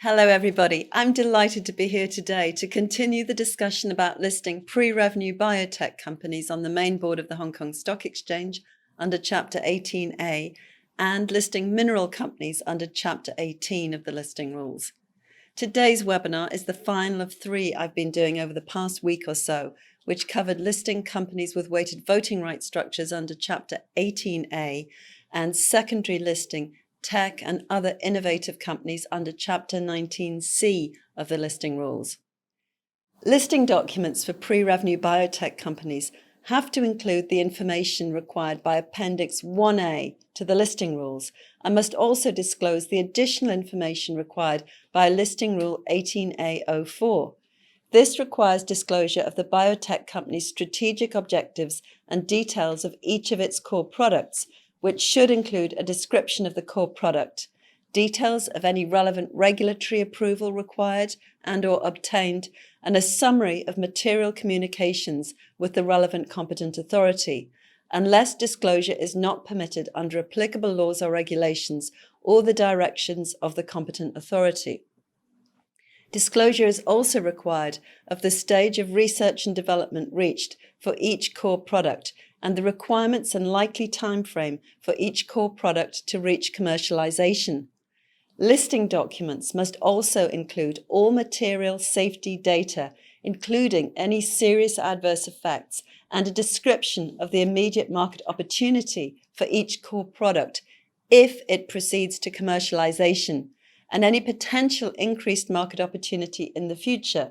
Hello everybody, I'm delighted to be here today to continue the discussion about listing pre-revenue biotech companies on the main board of the Hong Kong Stock Exchange under Chapter 18A and listing mineral companies under Chapter 18 of the Listing Rules. Today's webinar is the final of 3 I've been doing over the past week or so, which covered listing companies with weighted voting rights structures under Chapter 18A and secondary listing tech and other innovative companies under Chapter 19C of the Listing Rules. Listing documents for pre-revenue biotech companies have to include the information required by Appendix 1A to the Listing Rules and must also disclose the additional information required by Listing Rule 18A04. This requires disclosure of the biotech company's strategic objectives and details of each of its core products, which should include a description of the core product, details of any relevant regulatory approval required and/or obtained, and a summary of material communications with the relevant competent authority, unless disclosure is not permitted under applicable laws or regulations or the directions of the competent authority. Disclosure is also required of the stage of research and development reached for each core product and the requirements and likely timeframe for each core product to reach commercialization. Listing documents must also include all material safety data, including any serious adverse effects, and a description of the immediate market opportunity for each core product if it proceeds to commercialization, and any potential increased market opportunity in the future.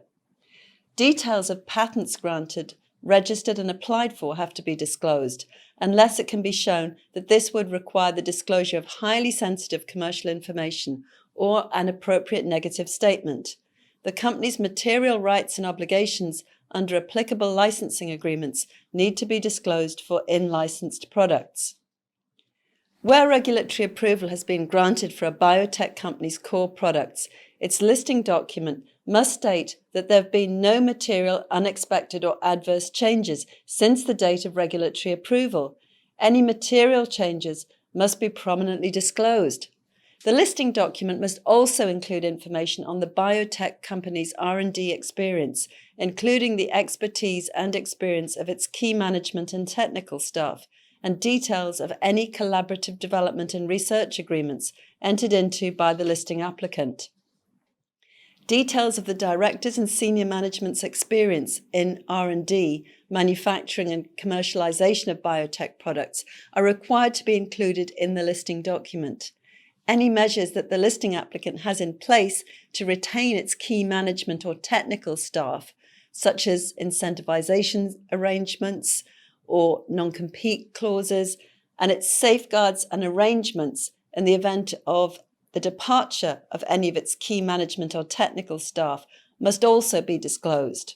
Details of patents granted, registered and applied for have to be disclosed, unless it can be shown that this would require the disclosure of highly sensitive commercial information or an appropriate negative statement. The company's material rights and obligations under applicable licensing agreements need to be disclosed for in-licensed products. Where regulatory approval has been granted for a biotech company's core products, its listing document must state that there have been no material, unexpected or adverse changes since the date of regulatory approval. Any material changes must be prominently disclosed. The listing document must also include information on the biotech company's R&D experience, including the expertise and experience of its key management and technical staff, and details of any collaborative development and research agreements entered into by the listing applicant. Details of the directors and senior management's experience in R&D, manufacturing and commercialization of biotech products are required to be included in the listing document. Any measures that the listing applicant has in place to retain its key management or technical staff, such as incentivization arrangements or non-compete clauses, and its safeguards and arrangements in the event of the departure of any of its key management or technical staff must also be disclosed.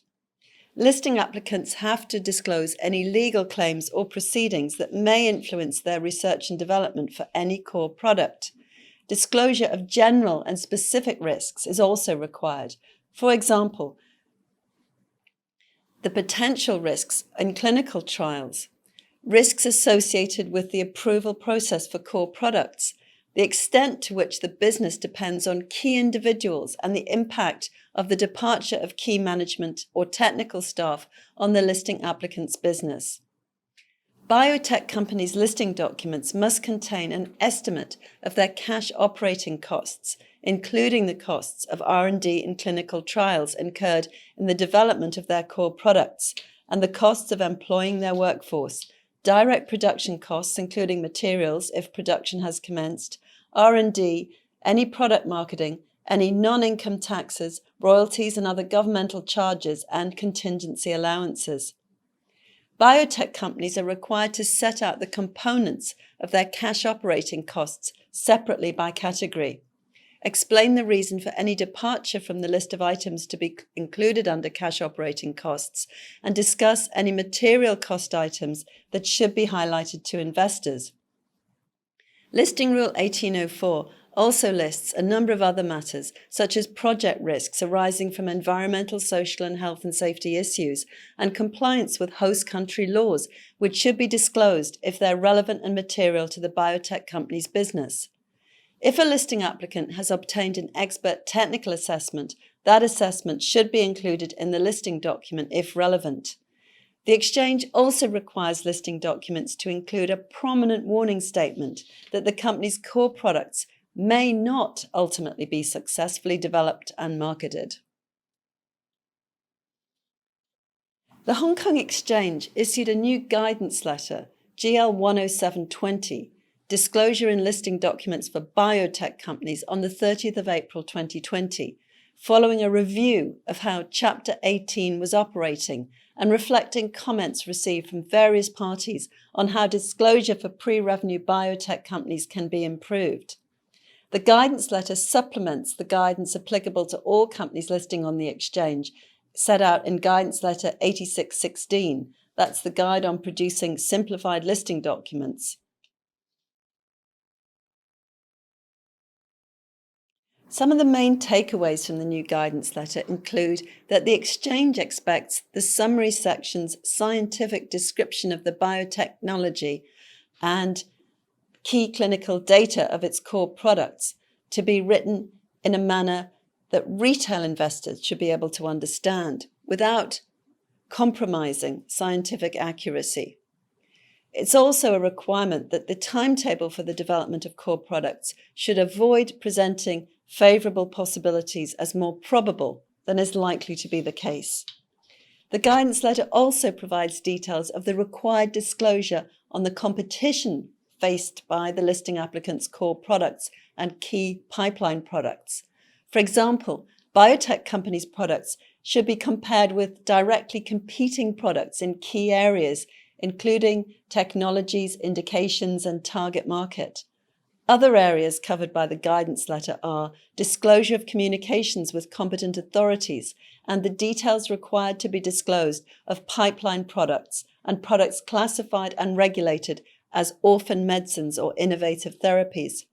Listing applicants have to disclose any legal claims or proceedings that may influence their research and development for any core product. Disclosure of general and specific risks is also required. For example, the potential risks in clinical trials, risks associated with the approval process for core products, the extent to which the business depends on key individuals and the impact of the departure of key management or technical staff on the listing applicant's business. Biotech companies' listing documents must contain an estimate of their cash operating costs, including the costs of R&D and clinical trials incurred in the development of their core products, and the costs of employing their workforce, direct production costs including materials if production has commenced, R&D, any product marketing, any non-income taxes, royalties and other governmental charges, and contingency allowances. Biotech companies are required to set out the components of their cash operating costs separately by category, explain the reason for any departure from the list of items to be included under cash operating costs, and discuss any material cost items that should be highlighted to investors. Listing Rule 1804 also lists a number of other matters, such as project risks arising from environmental, social and health and safety issues, and compliance with host country laws, which should be disclosed if they're relevant and material to the biotech company's business. If a listing applicant has obtained an expert technical assessment, that assessment should be included in the listing document if relevant. The exchange also requires listing documents to include a prominent warning statement that the company's core products may not ultimately be successfully developed and marketed. The Hong Kong Exchange issued a new guidance letter, GL 10720, Disclosure in Listing Documents for Biotech Companies, on the 30th of April 2020, following a review of how Chapter 18 was operating and reflecting comments received from various parties on how disclosure for pre-revenue biotech companies can be improved. The guidance letter supplements the guidance applicable to all companies listing on the exchange, set out in Guidance Letter 8616. That's the guide on producing simplified listing documents. Some of the main takeaways from the new guidance letter include that the exchange expects the summary section's scientific description of the biotechnology and key clinical data of its core products to be written in a manner that retail investors should be able to understand without compromising scientific accuracy. It's also a requirement that the timetable for the development of core products should avoid presenting favourable possibilities as more probable than is likely to be the case. The guidance letter also provides details of the required disclosure on the competition faced by the listing applicant's core products and key pipeline products. For example, biotech companies' products should be compared with directly competing products in key areas, including technologies, indications, and target market. Other areas covered by the guidance letter are disclosure of communications with competent authorities and the details required to be disclosed of pipeline products and products classified and regulated as orphan medicines or innovative therapies.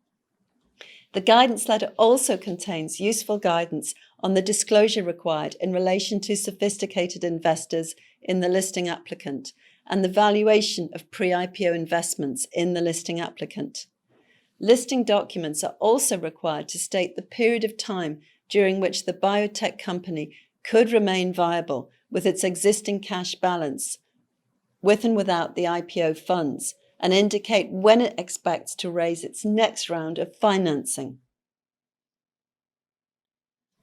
The guidance letter also contains useful guidance on the disclosure required in relation to sophisticated investors in the listing applicant and the valuation of pre-IPO investments in the listing applicant. Listing documents are also required to state the period of time during which the biotech company could remain viable with its existing cash balance, with and without the IPO funds, and indicate when it expects to raise its next round of financing.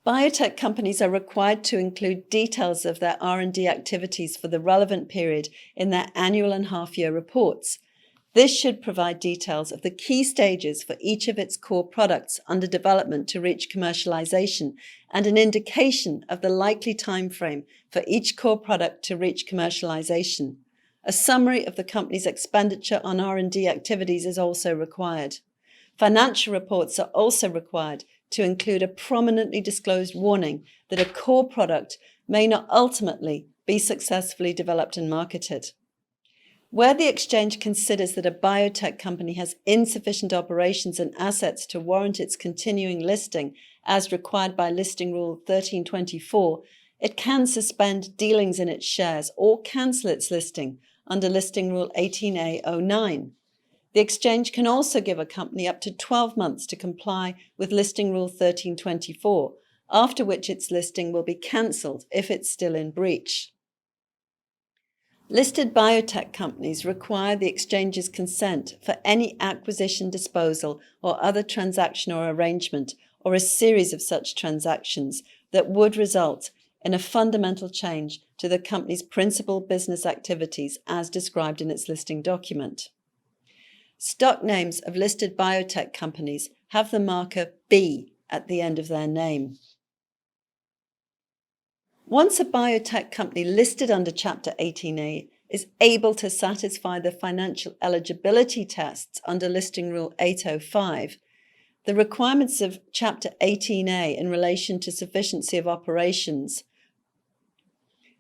Biotech companies are required to include details of their R&D activities for the relevant period in their annual and half-year reports. This should provide details of the key stages for each of its core products under development to reach commercialization and an indication of the likely timeframe for each core product to reach commercialization. A summary of the company's expenditure on R&D activities is also required. Financial reports are also required to include a prominently disclosed warning that a core product may not ultimately be successfully developed and marketed. Where the exchange considers that a biotech company has insufficient operations and assets to warrant its continuing listing as required by Listing Rule 1324, it can suspend dealings in its shares or cancel its listing under Listing Rule 18A09. The exchange can also give a company up to 12 months to comply with Listing Rule 1324, after which its listing will be cancelled if it's still in breach. Listed biotech companies require the exchange's consent for any acquisition, disposal, or other transaction or arrangement, or a series of such transactions that would result in a fundamental change to the company's principal business activities as described in its listing document. Stock names of listed biotech companies have the marker B at the end of their name. Once a biotech company listed under Chapter 18A is able to satisfy the financial eligibility tests under Listing Rule 805, the requirements of Chapter 18A in relation to sufficiency of operations,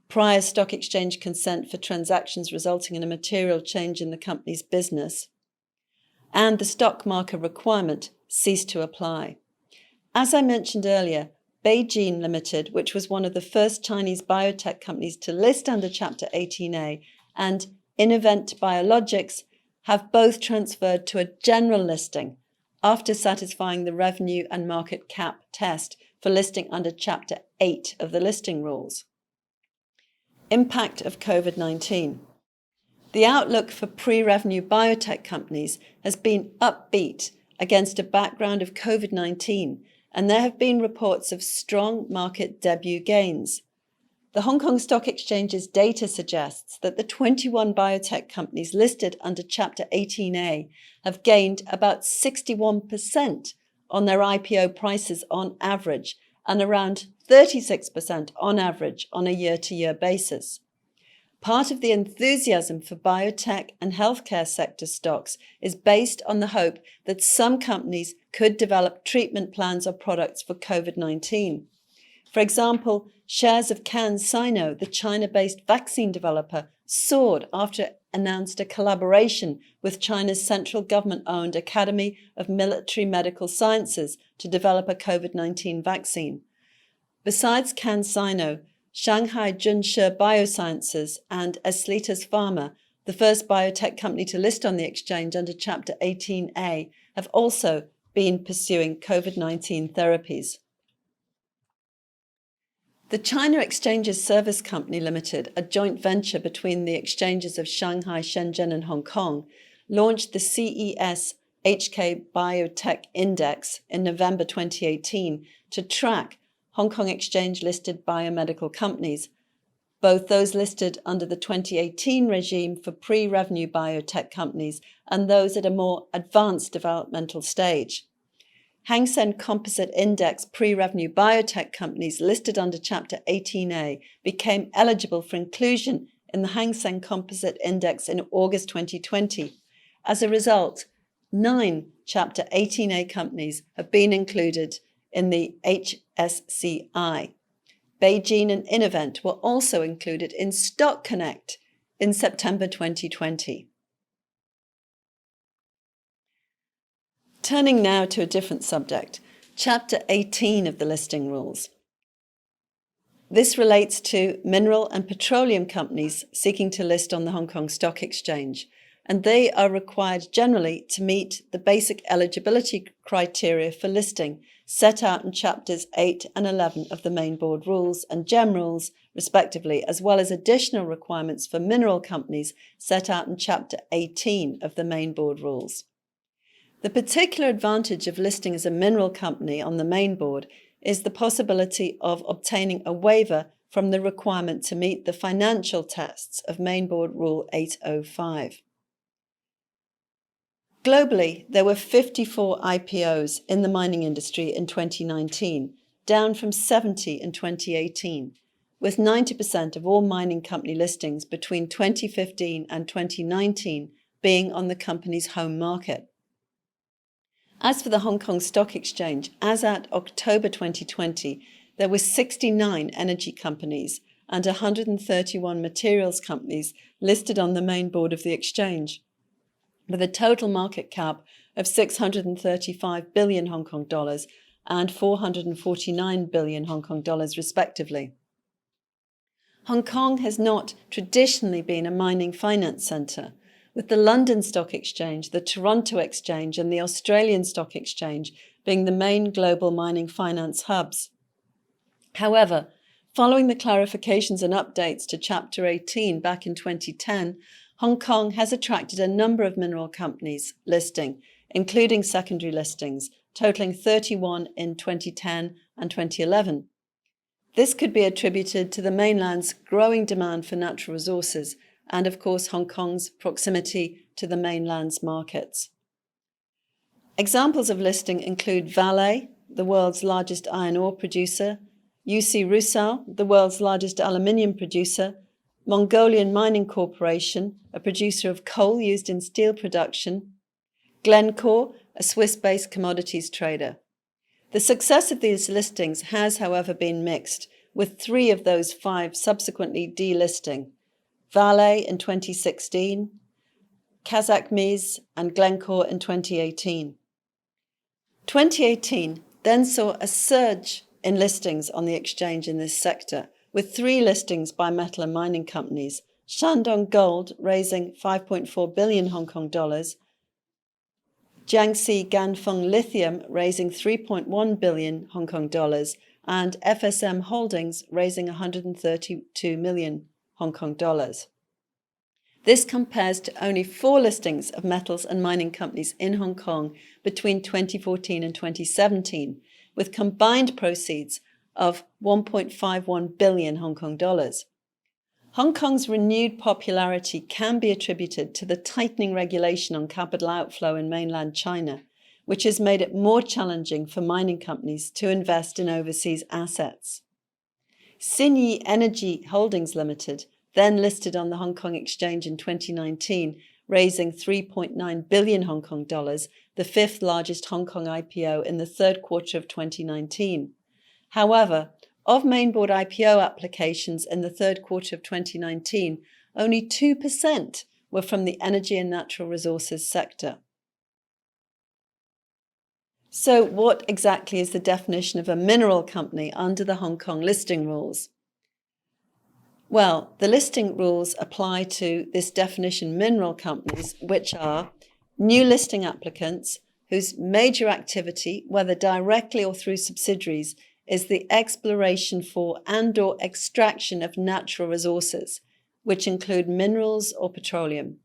prior stock exchange consent for transactions resulting in a material change in the company's business, and the stock marker requirement cease to apply. As I mentioned earlier, Beijing Limited, which was one of the first Chinese biotech companies to list under Chapter 18A, and Innovent Biologics have both transferred to a general listing after satisfying the revenue and market cap test for listing under Chapter 8 of the Listing Rules. Impact of COVID-19. The outlook for pre-revenue biotech companies has been upbeat against a background of COVID-19, and there have been reports of strong market debut gains. The Hong Kong Stock Exchange's data suggests that the 21 biotech companies listed under Chapter 18A have gained about 61% on their IPO prices on average, and around 36% on average on a year-to-year basis. Part of the enthusiasm for biotech and healthcare sector stocks is based on the hope that some companies could develop treatment plans or products for COVID-19. For example, shares of CanSino, the China-based vaccine developer, soared after it announced a collaboration with China's central government-owned Academy of Military Medical Sciences to develop a COVID-19 vaccine. Besides CanSino, Shanghai Junshe Biosciences and Eslitas Pharma, the first biotech company to list on the exchange under Chapter 18A, have also been pursuing COVID-19 therapies. The China Exchanges Service Company Limited, a joint venture between the exchanges of Shanghai, Shenzhen and Hong Kong, launched the CES HK Biotech Index in November 2018 to track Hong Kong Exchange-listed biomedical companies, both those listed under the 2018 regime for pre-revenue biotech companies and those at a more advanced developmental stage. Hang Seng Composite Index pre-revenue biotech companies listed under Chapter 18A became eligible for inclusion in the Hang Seng Composite Index in August 2020. As a result, 9 Chapter 18A companies have been included in the HSCI. Beijing and Innovent were also included in Stock Connect in September 2020. Turning now to a different subject, Chapter 18 of the Listing Rules. This relates to mineral and petroleum companies seeking to list on the Hong Kong Stock Exchange, and they are required generally to meet the basic eligibility criteria for listing set out in Chapters 8 and 11 of the Main Board Rules and Gem Rules, respectively, as well as additional requirements for mineral companies set out in Chapter 18 of the Main Board Rules. The particular advantage of listing as a mineral company on the Main Board is the possibility of obtaining a waiver from the requirement to meet the financial tests of Main Board Rule 805. Globally, there were 54 IPOs in the mining industry in 2019, down from 70 in 2018, with 90% of all mining company listings between 2015 and 2019 being on the company's home market. As for the Hong Kong Stock Exchange, as at October 2020, there were 69 energy companies and 131 materials companies listed on the main board of the exchange, with a total market cap of 635 billion Hong Kong dollars and 449 billion Hong Kong dollars respectively. Hong Kong has not traditionally been a mining finance centre, with the London Stock Exchange, the Toronto Exchange and the Australian Stock Exchange being the main global mining finance hubs. However, following the clarifications and updates to Chapter 18 back in 2010, Hong Kong has attracted a number of mineral companies listing, including secondary listings, totaling 31 in 2010 and 2011. This could be attributed to the mainland's growing demand for natural resources and, of course, Hong Kong's proximity to the mainland's markets. Examples of listing include Vale, the world's largest iron ore producer, UC Rusal, the world's largest aluminium producer, Mongolian Mining Corporation, a producer of coal used in steel production, Glencore, a Swiss-based commodities trader. The success of these listings has, however, been mixed, with 3 of those 5 subsequently delisting: Vale in 2016, Kazakhmys and Glencore in 2018. 2018 then saw a surge in listings on the exchange in this sector, with 3 listings by metal and mining companies: Shandong Gold raising 5.4 billion Hong Kong dollars, Jiangxi Ganfeng Lithium raising 3.1 billion Hong Kong dollars, and FSM Holdings raising 132 million Hong Kong dollars. This compares to only 4 listings of metals and mining companies in Hong Kong between 2014 and 2017, with combined proceeds of 1.51 billion Hong Kong dollars. Hong Kong's renewed popularity can be attributed to the tightening regulation on capital outflow in mainland China, which has made it more challenging for mining companies to invest in overseas assets. Xinyi Energy Holdings Limited, then listed on the Hong Kong Exchange in 2019, raising 3.9 billion Hong Kong dollars, the 5th largest Hong Kong IPO in the third quarter of 2019. However, of mainboard IPO applications in the third quarter of 2019, only 2% were from the energy and natural resources sector. So what exactly is the definition of a mineral company under the Hong Kong listing rules? Well, the listing rules apply to this definition mineral companies, which are new listing applicants whose major activity, whether directly or through subsidiaries, is the exploration for and/or extraction of natural resources, which include minerals or petroleum.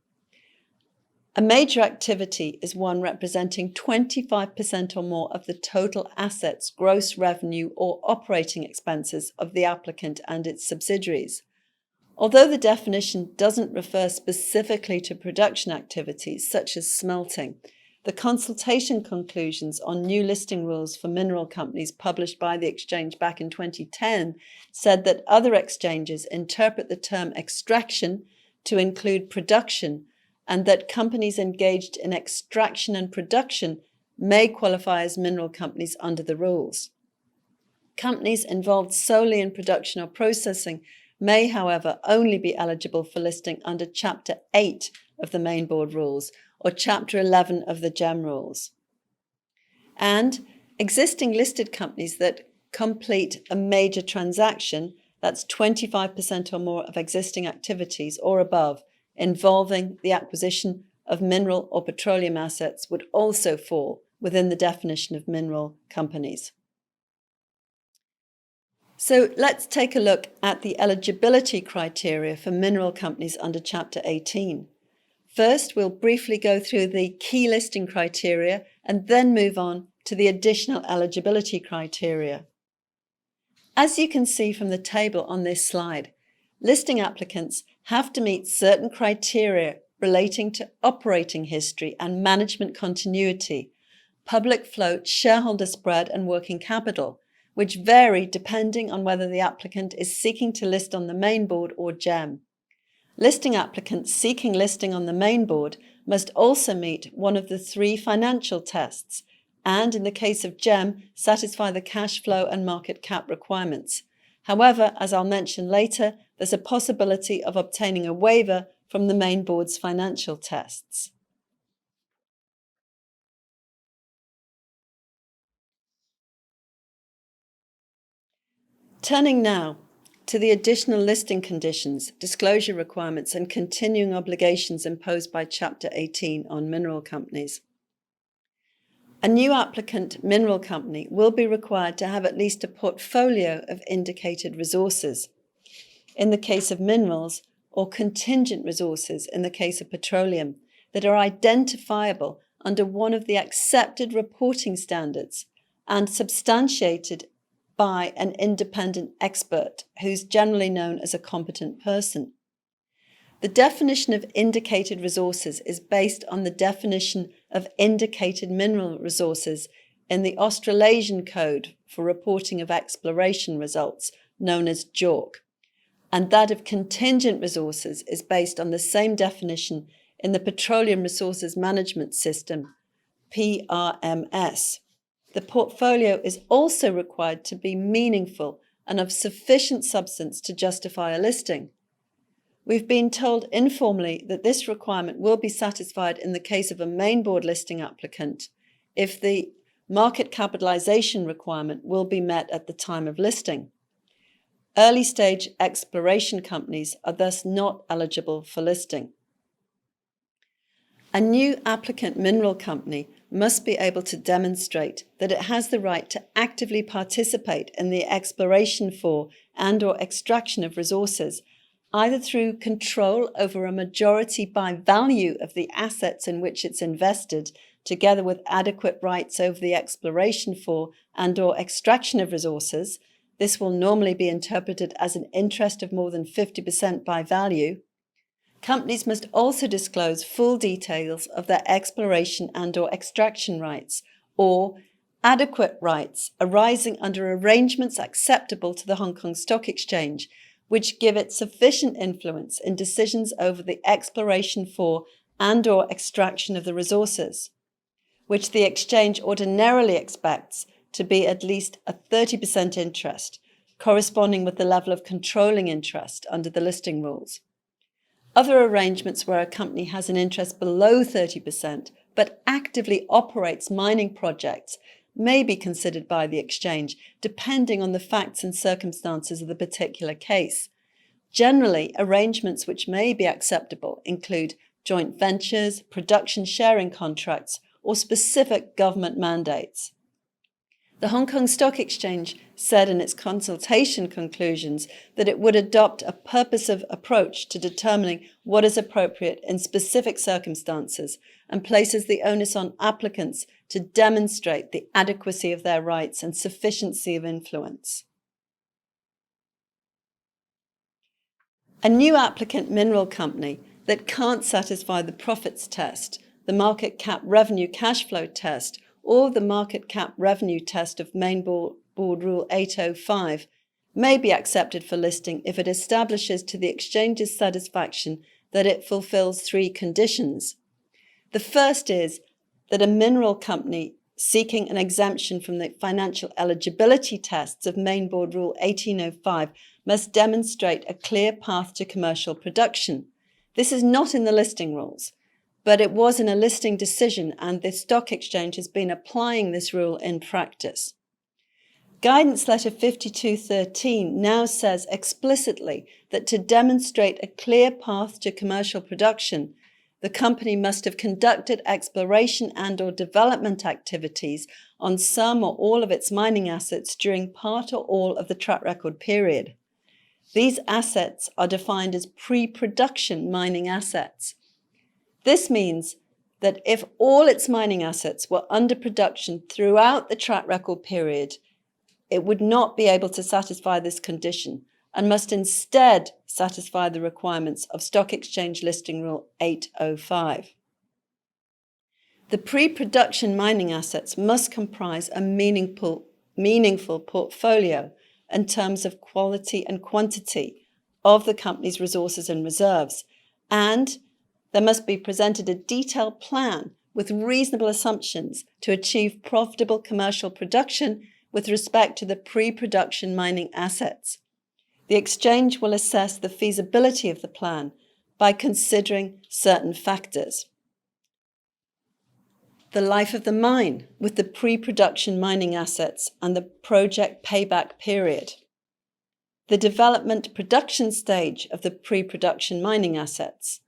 A major activity is one representing 25% or more of the total assets, gross revenue, or operating expenses of the applicant and its subsidiaries. Although the definition doesn't refer specifically to production activities such as smelting, the consultation conclusions on new listing rules for mineral companies published by the exchange back in 2010 said that other exchanges interpret the term extraction to include production, and that companies engaged in extraction and production may qualify as mineral companies under the rules. Companies involved solely in production or processing may, however, only be eligible for listing under Chapter 8 of the Main Board Rules or Chapter 11 of the GEM Rules. And existing listed companies that complete a major transaction, that's 25% or more of existing activities or above, involving the acquisition of mineral or petroleum assets, would also fall within the definition of mineral companies. So let's take a look at the eligibility criteria for mineral companies under Chapter 18. First, we'll briefly go through the key listing criteria and then move on to the additional eligibility criteria. As you can see from the table on this slide, listing applicants have to meet certain criteria relating to operating history and management continuity, public float, shareholder spread, and working capital, which vary depending on whether the applicant is seeking to list on the main board or GEM. Listing applicants seeking listing on the main board must also meet one of the 3 financial tests, and in the case of GEM, satisfy the cash flow and market cap requirements. However, as I'll mention later, there's a possibility of obtaining a waiver from the main board's financial tests. Turning now to the additional listing conditions, disclosure requirements, and continuing obligations imposed by Chapter 18 on mineral companies. A new applicant mineral company will be required to have at least a portfolio of indicated resources, in the case of minerals, or contingent resources in the case of petroleum, that are identifiable under one of the accepted reporting standards and substantiated by an independent expert who's generally known as a competent person. The definition of indicated resources is based on the definition of indicated mineral resources in the Australasian Code for Reporting of Exploration Results, known as JORC, and that of contingent resources is based on the same definition in the Petroleum Resources Management System, PRMS. The portfolio is also required to be meaningful and of sufficient substance to justify a listing. We've been told informally that this requirement will be satisfied in the case of a main board listing applicant if the market capitalization requirement will be met at the time of listing. Early stage exploration companies are thus not eligible for listing. A new applicant mineral company must be able to demonstrate that it has the right to actively participate in the exploration for and/or extraction of resources, either through control over a majority by value of the assets in which it's invested, together with adequate rights over the exploration for and/or extraction of resources. This will normally be interpreted as an interest of more than 50% by value. Companies must also disclose full details of their exploration and/or extraction rights, or adequate rights arising under arrangements acceptable to the Hong Kong Stock Exchange, which give it sufficient influence in decisions over the exploration for and/or extraction of the resources, which the exchange ordinarily expects to be at least a 30% interest, corresponding with the level of controlling interest under the listing rules. Other arrangements where a company has an interest below 30% but actively operates mining projects may be considered by the exchange, depending on the facts and circumstances of the particular case. Generally, arrangements which may be acceptable include joint ventures, production sharing contracts, or specific government mandates. The Hong Kong Stock Exchange said in its consultation conclusions that it would adopt a purposive approach to determining what is appropriate in specific circumstances and places the onus on applicants to demonstrate the adequacy of their rights and sufficiency of influence. A new applicant mineral company that can't satisfy the profits test, the market cap revenue cash flow test, or the market cap revenue test of Main Board Rule 805 may be accepted for listing if it establishes to the exchange's satisfaction that it fulfills three conditions. The first is that a mineral company seeking an exemption from the financial eligibility tests of Main Board Rule 1805 must demonstrate a clear path to commercial production. This is not in the listing rules, but it was in a listing decision, and the stock exchange has been applying this rule in practice. Guidance Letter 5213 now says explicitly that to demonstrate a clear path to commercial production, the company must have conducted exploration and/or development activities on some or all of its mining assets during part or all of the track record period. These assets are defined as pre-production mining assets. This means that if all its mining assets were under production throughout the track record period, it would not be able to satisfy this condition and must instead satisfy the requirements of Stock Exchange Listing Rule 805. The pre-production mining assets must comprise a meaningful portfolio in terms of quality and quantity of the company's resources and reserves, and there must be presented a detailed plan with reasonable assumptions to achieve profitable commercial production with respect to the pre-production mining assets. The exchange will assess the feasibility of the plan by considering certain factors. The life of the mine with the pre-production mining assets and the project payback period. The development production stage of the pre-production mining assets.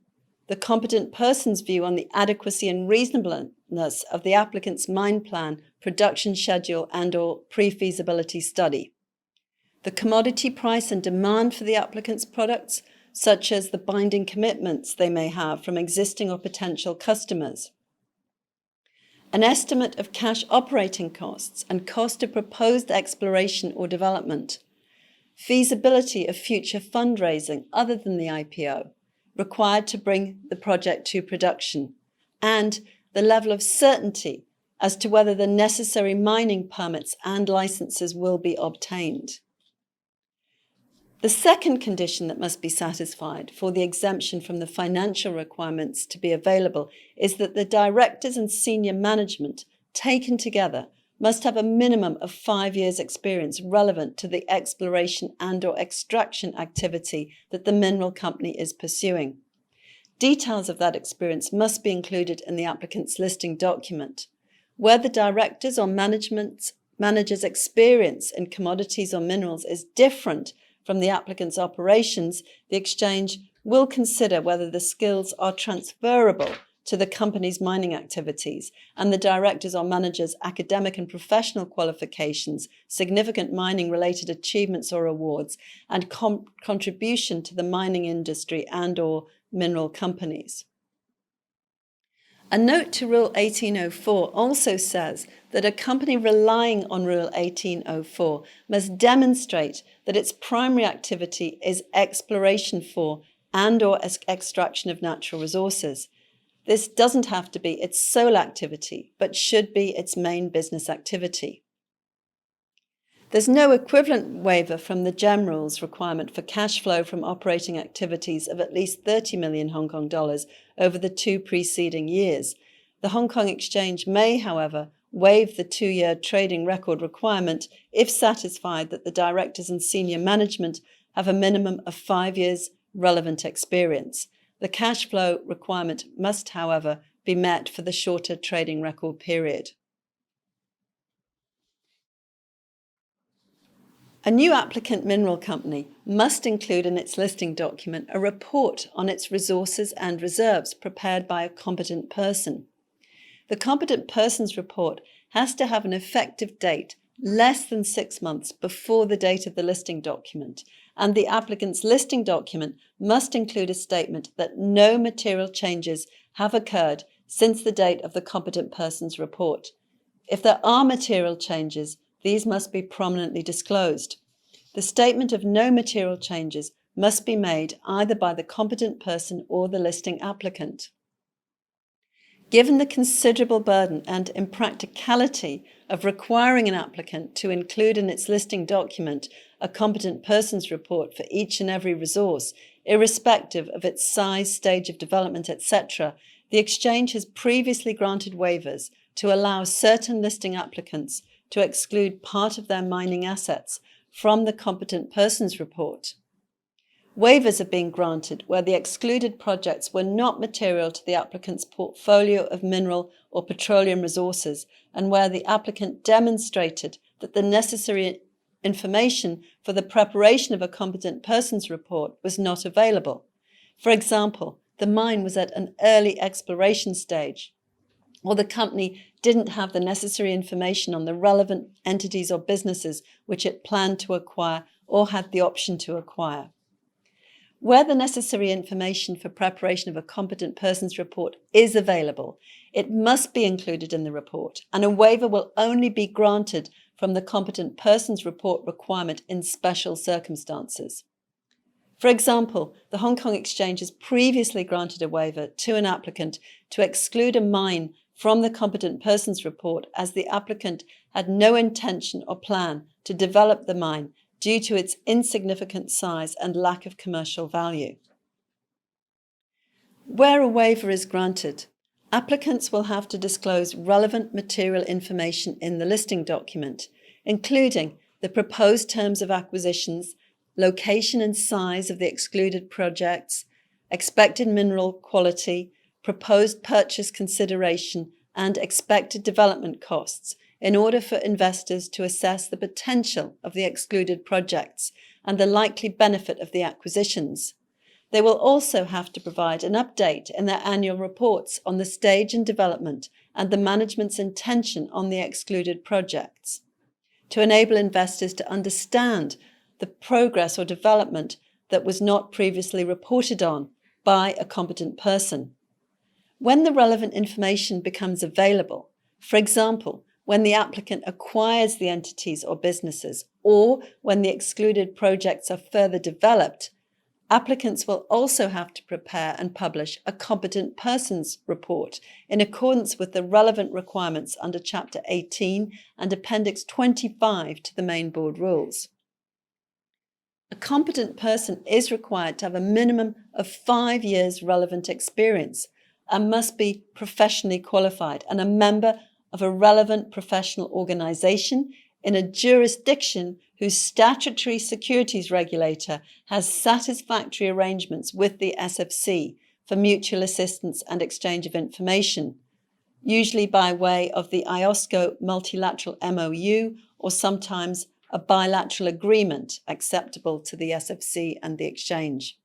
The competent person's view on the adequacy and reasonableness of the applicant's mine plan, production schedule, and/or pre-feasibility study. The commodity price and demand for the applicant's products, such as the binding commitments they may have from existing or potential customers. An estimate of cash operating costs and cost of proposed exploration or development. Feasibility of future fundraising other than the IPO required to bring the project to production, and the level of certainty as to whether the necessary mining permits and licenses will be obtained. The second condition that must be satisfied for the exemption from the financial requirements to be available is that the directors and senior management, taken together, must have a minimum of 5 years' experience relevant to the exploration and/or extraction activity that the mineral company is pursuing. Details of that experience must be included in the applicant's listing document. Where the directors or manager's experience in commodities or minerals is different from the applicant's operations, the exchange will consider whether the skills are transferable to the company's mining activities, and the directors or managers' academic and professional qualifications, significant mining-related achievements or awards, and contribution to the mining industry and/or mineral companies. A note to Rule 1804 also says that a company relying on Rule 1804 must demonstrate that its primary activity is exploration for and/or extraction of natural resources. This doesn't have to be its sole activity, but should be its main business activity. There's no equivalent waiver from the GEM rules requirement for cash flow from operating activities of at least 30 million Hong Kong dollars over the 2 preceding years. The Hong Kong Exchange may, however, waive the 2-year trading record requirement if satisfied that the directors and senior management have a minimum of 5 years relevant experience. The cash flow requirement must, however, be met for the shorter trading record period. A new applicant mineral company must include in its listing document a report on its resources and reserves prepared by a competent person. The competent person's report has to have an effective date less than 6 months before the date of the listing document, and the applicant's listing document must include a statement that no material changes have occurred since the date of the competent person's report. If there are material changes, these must be prominently disclosed. The statement of no material changes must be made either by the competent person or the listing applicant. Given the considerable burden and impracticality of requiring an applicant to include in its listing document a competent person's report for each and every resource, irrespective of its size, stage of development, etc., the Exchange has previously granted waivers to allow certain listing applicants to exclude part of their mining assets from the competent person's report. Waivers have been granted where the excluded projects were not material to the applicant's portfolio of mineral or petroleum resources and where the applicant demonstrated that the necessary information for the preparation of a competent person's report was not available. For example, the mine was at an early exploration stage, or the company didn't have the necessary information on the relevant entities or businesses which it planned to acquire or had the option to acquire. Where the necessary information for preparation of a competent person's report is available, it must be included in the report, and a waiver will only be granted from the competent person's report requirement in special circumstances. For example, the Hong Kong Exchange has previously granted a waiver to an applicant to exclude a mine from the competent person's report as the applicant had no intention or plan to develop the mine due to its insignificant size and lack of commercial value. Where a waiver is granted, applicants will have to disclose relevant material information in the listing document, including the proposed terms of acquisitions, location and size of the excluded projects, expected mineral quality, proposed purchase consideration, and expected development costs, in order for investors to assess the potential of the excluded projects and the likely benefit of the acquisitions. They will also have to provide an update in their annual reports on the stage and development and the management's intention on the excluded projects, to enable investors to understand the progress or development that was not previously reported on by a competent person. When the relevant information becomes available, for example, when the applicant acquires the entities or businesses, or when the excluded projects are further developed, applicants will also have to prepare and publish a competent person's report in accordance with the relevant requirements under Chapter 18 and Appendix 25 to the Main Board Rules. A competent person is required to have a minimum of 5 years relevant experience and must be professionally qualified and a member of a relevant professional organisation in a jurisdiction whose statutory securities regulator has satisfactory arrangements with the SFC for mutual assistance and exchange of information, usually by way of the IOSCO multilateral MOU or sometimes a bilateral agreement acceptable to the SFC and the exchange.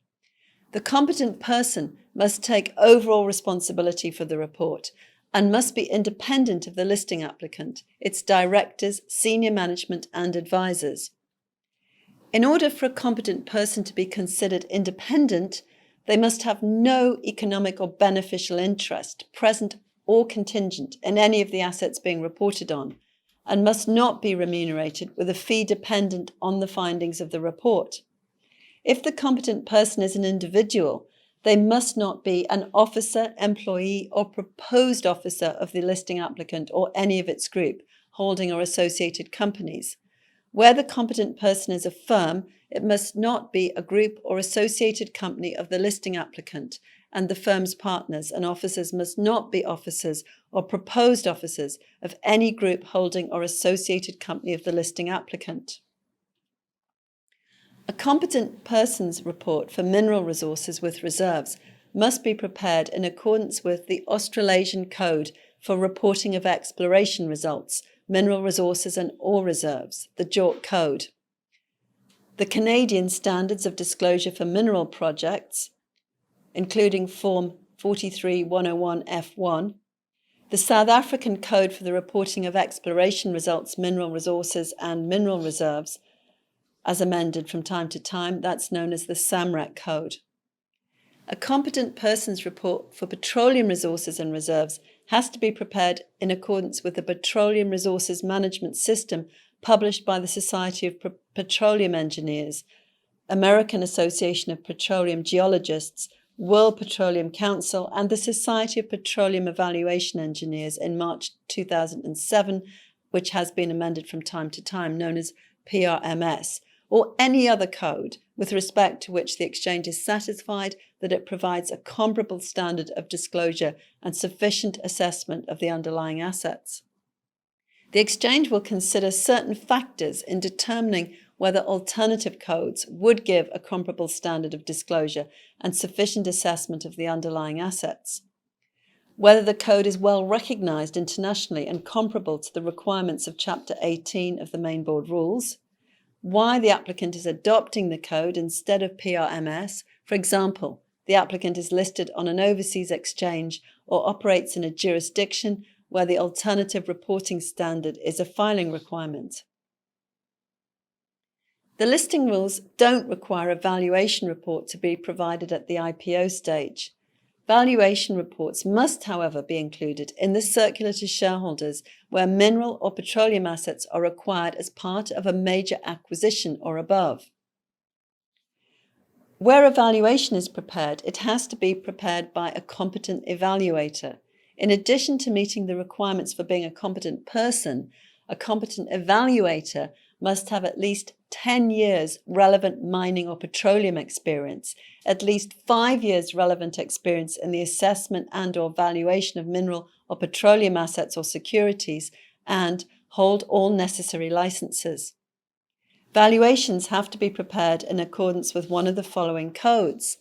The competent person must take overall responsibility for the report and must be independent of the listing applicant, its directors, senior management, and advisors. In order for a competent person to be considered independent, they must have no economic or beneficial interest, present or contingent, in any of the assets being reported on, and must not be remunerated with a fee dependent on the findings of the report. If the competent person is an individual, they must not be an officer, employee, or proposed officer of the listing applicant or any of its group, holding or associated companies. Where the competent person is a firm, it must not be a group or associated company of the listing applicant, and the firm's partners and officers must not be officers or proposed officers of any group holding or associated company of the listing applicant. A competent person's report for mineral resources with reserves must be prepared in accordance with the Australasian Code for Reporting of Exploration Results, Mineral Resources and Ore Reserves, the JORC Code, the Canadian Standards of Disclosure for Mineral Projects, including Form 43101F1, the South African Code for the Reporting of Exploration Results, Mineral Resources and Mineral Reserves, as amended from time to time, that's known as the SAMREC Code. A competent person's report for petroleum resources and reserves has to be prepared in accordance with the Petroleum Resources Management System published by the Society of Petroleum Engineers, American Association of Petroleum Geologists, World Petroleum Council, and the Society of Petroleum Evaluation Engineers in March 2007, which has been amended from time to time, known as PRMS, or any other code with respect to which the exchange is satisfied that it provides a comparable standard of disclosure and sufficient assessment of the underlying assets. The exchange will consider certain factors in determining whether alternative codes would give a comparable standard of disclosure and sufficient assessment of the underlying assets, whether the code is well recognized internationally and comparable to the requirements of Chapter 18 of the Main Board Rules, why the applicant is adopting the code instead of PRMS. For example, the applicant is listed on an overseas exchange or operates in a jurisdiction where the alternative reporting standard is a filing requirement. The listing rules don't require a valuation report to be provided at the IPO stage. Valuation reports must, however, be included in the circular to shareholders where mineral or petroleum assets are acquired as part of a major acquisition or above. Where a valuation is prepared, it has to be prepared by a competent evaluator. In addition to meeting the requirements for being a competent person, a competent evaluator must have at least 10 years relevant mining or petroleum experience, at least 5 years relevant experience in the assessment and or valuation of mineral or petroleum assets or securities, and hold all necessary licenses. Valuations have to be prepared in accordance with one of the following codes: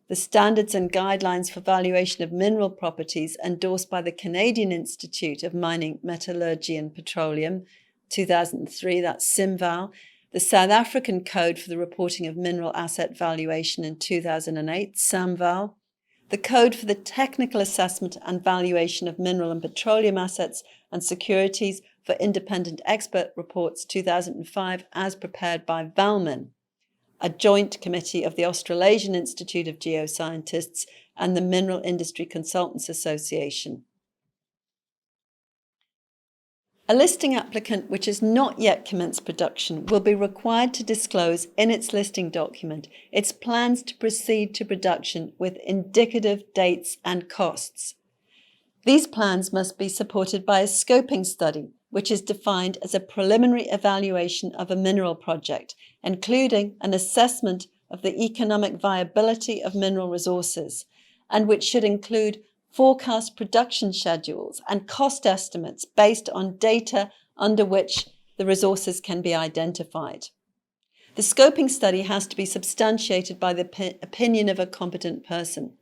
the Standards and Guidelines for Valuation of Mineral Properties endorsed by the Canadian Institute of Mining, Metallurgy and Petroleum, 2003, that's SIMVAL, the South African Code for the Reporting of Mineral Asset Valuation in 2008, SAMVAL, the Code for the Technical Assessment and Valuation of Mineral and Petroleum Assets and Securities for Independent Expert Reports 2005, as prepared by VALMIN, a joint committee of the Australasian Institute of Geoscientists and the Mineral Industry Consultants Association. A listing applicant which has not yet commenced production will be required to disclose in its listing document its plans to proceed to production with indicative dates and costs. These plans must be supported by a scoping study, which is defined as a preliminary evaluation of a mineral project, including an assessment of the economic viability of mineral resources, and which should include forecast production schedules and cost estimates based on data under which the resources can be identified. The scoping study has to be substantiated by the opinion of a competent person.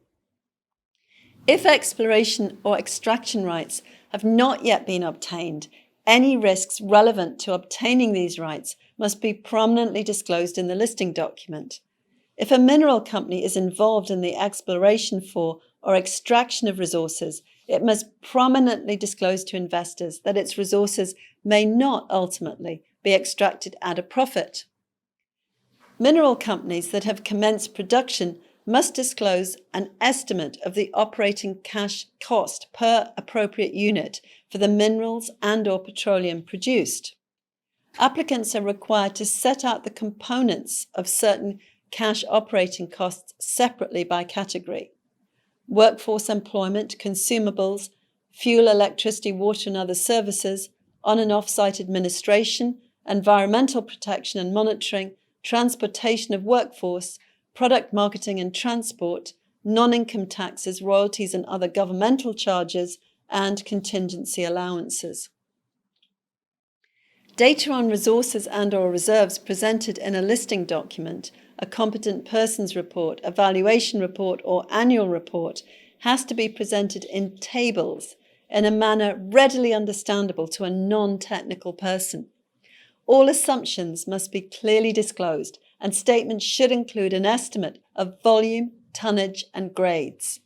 If exploration or extraction rights have not yet been obtained, any risks relevant to obtaining these rights must be prominently disclosed in the listing document. If a mineral company is involved in the exploration for or extraction of resources, it must prominently disclose to investors that its resources may not ultimately be extracted at a profit. Mineral companies that have commenced production must disclose an estimate of the operating cash cost per appropriate unit for the minerals and/or petroleum produced. Applicants are required to set out the components of certain cash operating costs separately by category: workforce employment, consumables, fuel, electricity, water and other services, on and off-site administration, environmental protection and monitoring, transportation of workforce, product marketing and transport, non-income taxes, royalties and other governmental charges, and contingency allowances. Data on resources and/or reserves presented in a listing document, a competent persons report, a valuation report, or annual report has to be presented in tables in a manner readily understandable to a non-technical person. All assumptions must be clearly disclosed, and statements should include an estimate of volume, tonnage, and grades.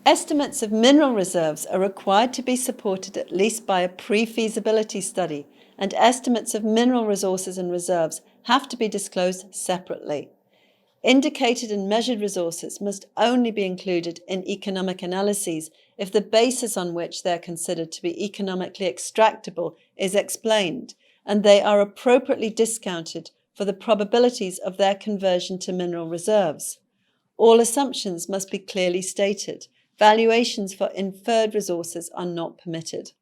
Estimates of mineral reserves are required to be supported at least by a pre-feasibility study, and estimates of mineral resources and reserves have to be disclosed separately. Indicated and measured resources must only be included in economic analyses if the basis on which they are considered to be economically extractable is explained, and they are appropriately discounted for the probabilities of their conversion to mineral reserves. All assumptions must be clearly stated. Valuations for inferred resources are not permitted.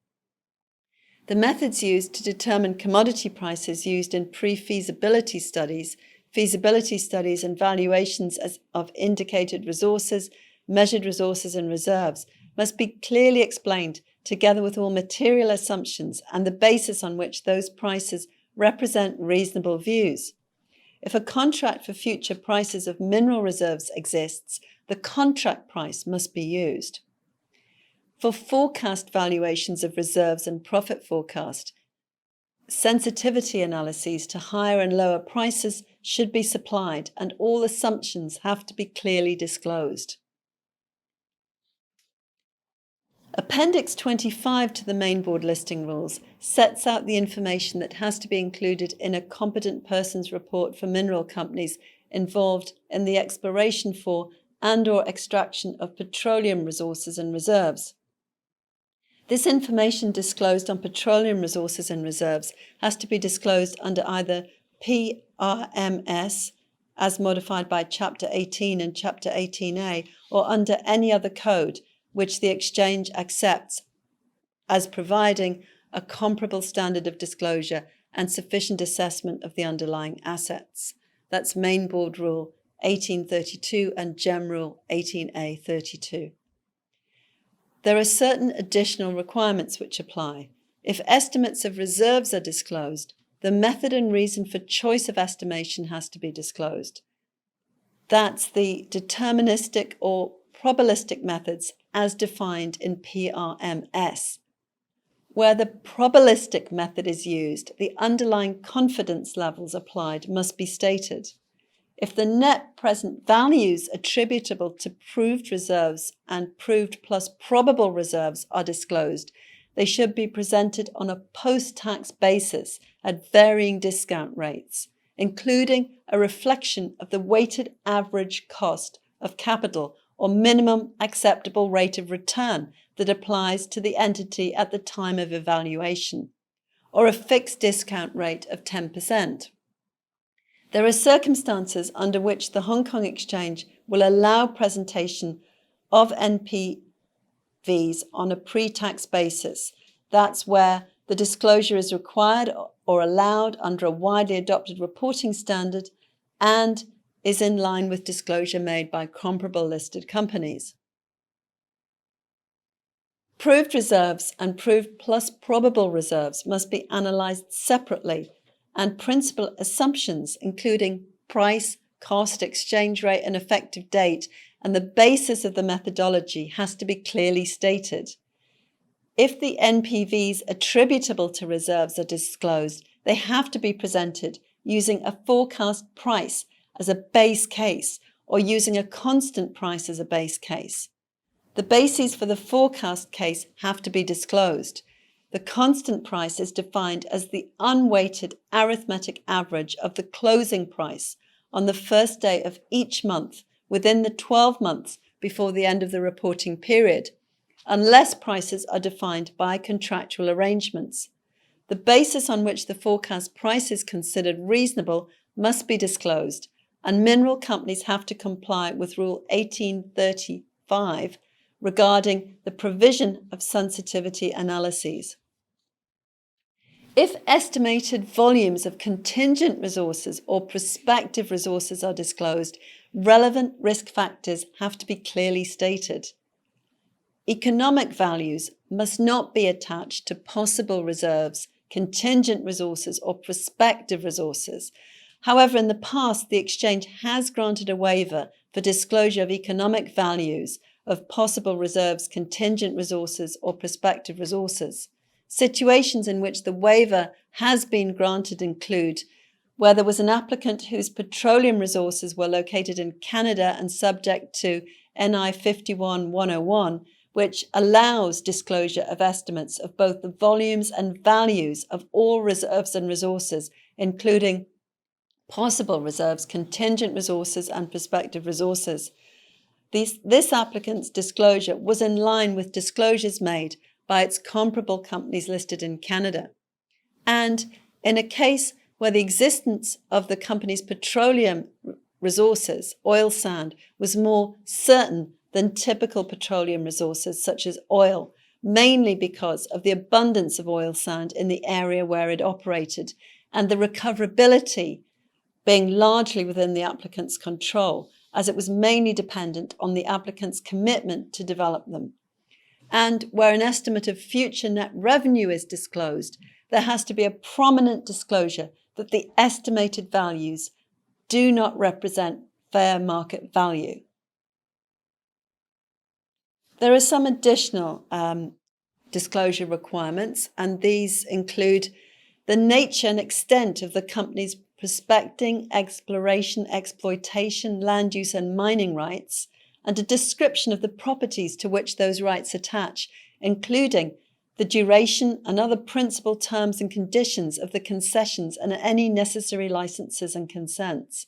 The methods used to determine commodity prices used in pre-feasibility studies, feasibility studies, and valuations of indicated resources, measured resources, and reserves must be clearly explained, together with all material assumptions and the basis on which those prices represent reasonable views. If a contract for future prices of mineral reserves exists, the contract price must be used. For forecast valuations of reserves and profit forecast, sensitivity analyses to higher and lower prices should be supplied, and all assumptions have to be clearly disclosed. Appendix 25 to the Main Board Listing Rules sets out the information that has to be included in a competent persons report for mineral companies involved in the exploration for and/or extraction of petroleum resources and reserves. This information disclosed on petroleum resources and reserves has to be disclosed under either PRMS, as modified by Chapter 18 and Chapter 18A, or under any other code which the Exchange accepts as providing a comparable standard of disclosure and sufficient assessment of the underlying assets. That's Main Board Rule 1832 and Gem Rule 18A32. There are certain additional requirements which apply. If estimates of reserves are disclosed, the method and reason for choice of estimation has to be disclosed. That's the deterministic or probabilistic methods as defined in PRMS. Where the probabilistic method is used, the underlying confidence levels applied must be stated. If the net present values attributable to proved reserves and proved plus probable reserves are disclosed, they should be presented on a post-tax basis at varying discount rates, including a reflection of the weighted average cost of capital or minimum acceptable rate of return that applies to the entity at the time of evaluation, or a fixed discount rate of 10%. There are circumstances under which the Hong Kong Exchange will allow presentation of NPVs on a pre-tax basis. That's where the disclosure is required or allowed under a widely adopted reporting standard and is in line with disclosure made by comparable listed companies. Proved reserves and proved plus probable reserves must be analysed separately, and principal assumptions, including price, cost, exchange rate, and effective date, and the basis of the methodology has to be clearly stated. If the NPVs attributable to reserves are disclosed, they have to be presented using a forecast price as a base case or using a constant price as a base case. The bases for the forecast case have to be disclosed. The constant price is defined as the unweighted arithmetic average of the closing price on the first day of each month within the 12 months before the end of the reporting period, unless prices are defined by contractual arrangements. The basis on which the forecast price is considered reasonable must be disclosed, and mineral companies have to comply with Rule 1835 regarding the provision of sensitivity analyses. If estimated volumes of contingent resources or prospective resources are disclosed, relevant risk factors have to be clearly stated. Economic values must not be attached to possible reserves, contingent resources, or prospective resources. However, in the past, the exchange has granted a waiver for disclosure of economic values of possible reserves, contingent resources, or prospective resources. Situations in which the waiver has been granted include where there was an applicant whose petroleum resources were located in Canada and subject to NI 51-101, which allows disclosure of estimates of both the volumes and values of all reserves and resources, including possible reserves, contingent resources, and prospective resources. This applicant's disclosure was in line with disclosures made by its comparable companies listed in Canada. And in a case where the existence of the company's petroleum resources, oil sand, was more certain than typical petroleum resources such as oil, mainly because of the abundance of oil sand in the area where it operated and the recoverability being largely within the applicant's control, as it was mainly dependent on the applicant's commitment to develop them. And where an estimate of future net revenue is disclosed, there has to be a prominent disclosure that the estimated values do not represent fair market value. There are some additional disclosure requirements, and these include the nature and extent of the company's prospecting, exploration, exploitation, land use and mining rights, and a description of the properties to which those rights attach, including the duration and other principal terms and conditions of the concessions and any necessary licenses and consents.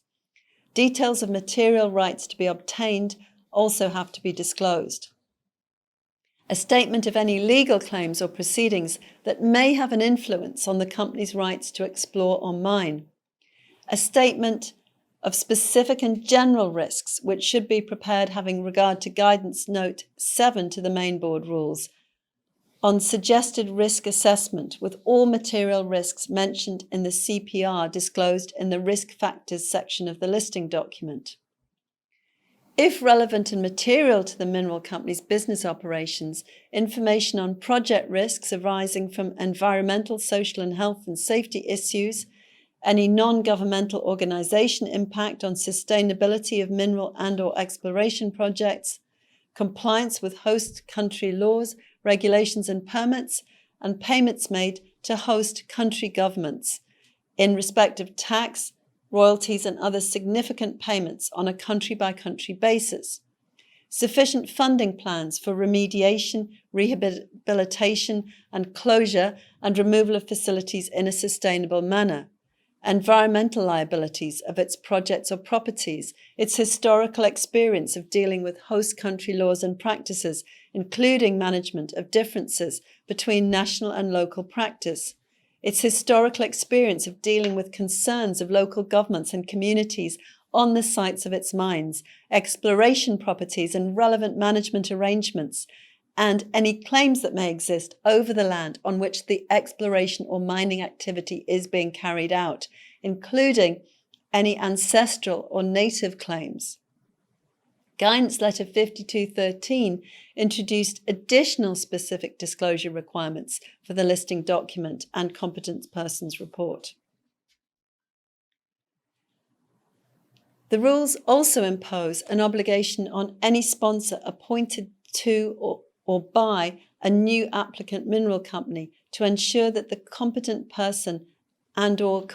Details of material rights to be obtained also have to be disclosed. A statement of any legal claims or proceedings that may have an influence on the company's rights to explore or mine. A statement of specific and general risks, which should be prepared having regard to Guidance Note 7 to the Main Board Rules, on suggested risk assessment with all material risks mentioned in the CPR disclosed in the Risk Factors section of the listing document. If relevant and material to the mineral company's business operations, information on project risks arising from environmental, social and health and safety issues, any non-governmental organization impact on sustainability of mineral and/or exploration projects, compliance with host country laws, regulations and permits, and payments made to host country governments in respect of tax, royalties and other significant payments on a country-by-country basis. Sufficient funding plans for remediation, rehabilitation and closure and removal of facilities in a sustainable manner. Environmental liabilities of its projects or properties, its historical experience of dealing with host country laws and practices, including management of differences between national and local practice, its historical experience of dealing with concerns of local governments and communities on the sites of its mines, exploration properties and relevant management arrangements, and any claims that may exist over the land on which the exploration or mining activity is being carried out, including any ancestral or native claims. Guidance Letter 5213 introduced additional specific disclosure requirements for the listing document and competent persons report. The rules also impose an obligation on any sponsor appointed to or by a new applicant mineral company to ensure that the competent person and/or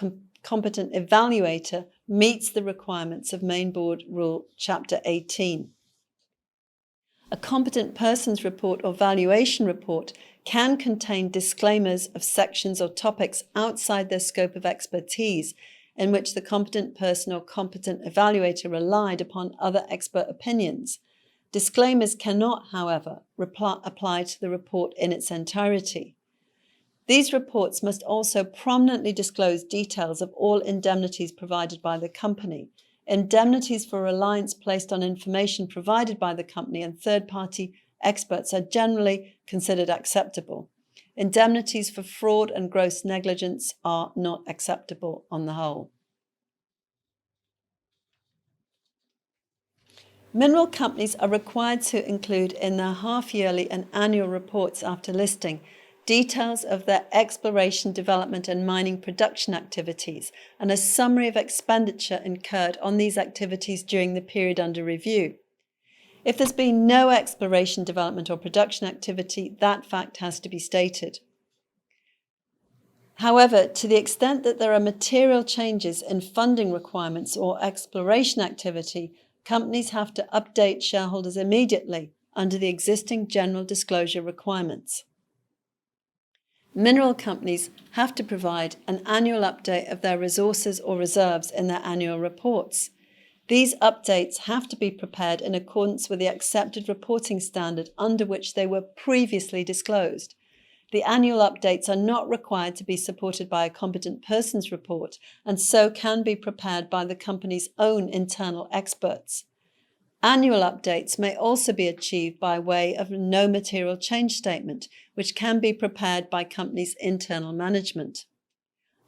competent evaluator meets the requirements of Main Board Rule Chapter 18. A competent persons report or valuation report can contain disclaimers of sections or topics outside their scope of expertise in which the competent person or competent evaluator relied upon other expert opinions. Disclaimers cannot, however, apply to the report in its entirety. These reports must also prominently disclose details of all indemnities provided by the company. Indemnities for reliance placed on information provided by the company and third-party experts are generally considered acceptable. Indemnities for fraud and gross negligence are not acceptable on the whole. Mineral companies are required to include in their half-yearly and annual reports after listing details of their exploration, development and mining production activities and a summary of expenditure incurred on these activities during the period under review. If there's been no exploration, development or production activity, that fact has to be stated. However, to the extent that there are material changes in funding requirements or exploration activity, companies have to update shareholders immediately under the existing general disclosure requirements. Mineral companies have to provide an annual update of their resources or reserves in their annual reports. These updates have to be prepared in accordance with the accepted reporting standard under which they were previously disclosed. The annual updates are not required to be supported by a competent persons report and so can be prepared by the company's own internal experts. Annual updates may also be achieved by way of a no material change statement, which can be prepared by companies' internal management.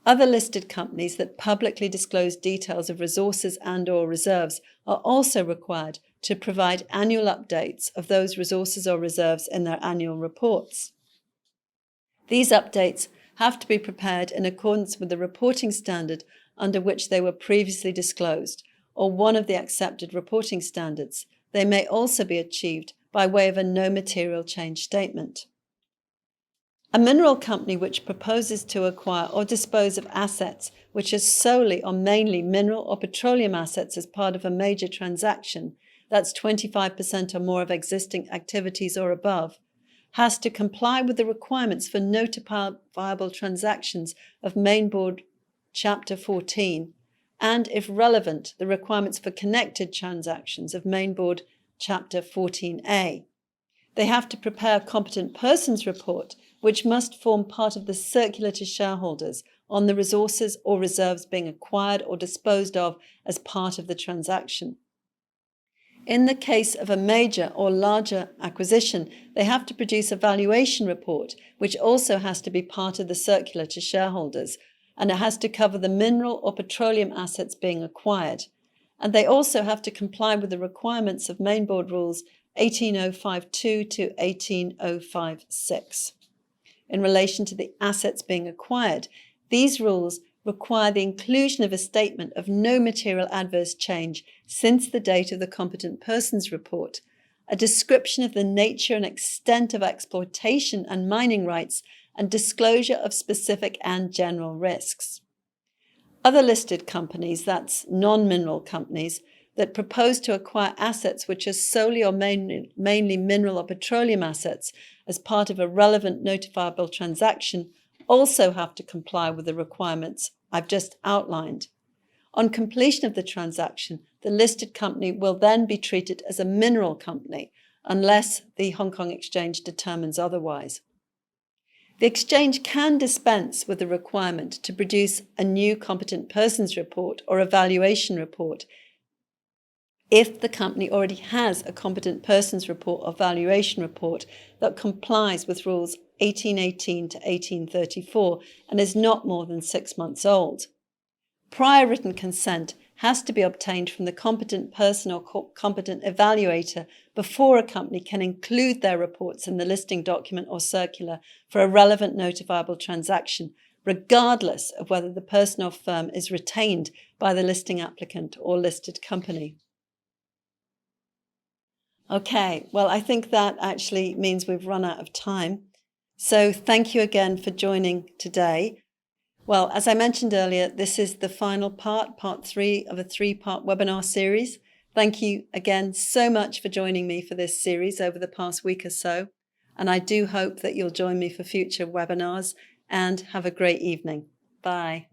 Other listed companies that publicly disclose details of resources and/or reserves are also required to provide annual updates of those resources or reserves in their annual reports. These updates have to be prepared in accordance with the reporting standard under which they were previously disclosed, or one of the accepted reporting standards. They may also be achieved by way of a no material change statement. A mineral company which proposes to acquire or dispose of assets which are solely or mainly mineral or petroleum assets as part of a major transaction, that's 25% or more of existing activities or above, has to comply with the requirements for notifiable transactions of Main Board Chapter 14, and, if relevant, the requirements for connected transactions of Main Board Chapter 14A. They have to prepare a competent persons report, which must form part of the circular to shareholders on the resources or reserves being acquired or disposed of as part of the transaction. In the case of a major or larger acquisition, they have to produce a valuation report, which also has to be part of the circular to shareholders, and it has to cover the mineral or petroleum assets being acquired. And they also have to comply with the requirements of Main Board Rules 18052 to 18056. In relation to the assets being acquired, these rules require the inclusion of a statement of no material adverse change since the date of the competent persons report, a description of the nature and extent of exploitation and mining rights, and disclosure of specific and general risks. Other listed companies, that's non-mineral companies, that propose to acquire assets which are solely or mainly mineral or petroleum assets as part of a relevant notifiable transaction also have to comply with the requirements I've just outlined. On completion of the transaction, the listed company will then be treated as a mineral company unless the Hong Kong Exchange determines otherwise. The Exchange can dispense with the requirement to produce a new competent persons report or a valuation report if the company already has a competent persons report or valuation report that complies with Rules 1818 to 1834 and is not more than 6 months old. Prior written consent has to be obtained from the competent person or competent evaluator before a company can include their reports in the listing document or circular for a relevant notifiable transaction, regardless of whether the person or firm is retained by the listing applicant or listed company. Okay, well, I think that actually means we've run out of time. So thank you again for joining today. Well, as I mentioned earlier, this is the final part 3 of a 3-part webinar series. Thank you again so much for joining me for this series over the past week or so. And I do hope that you'll join me for future webinars, and have a great evening. Bye.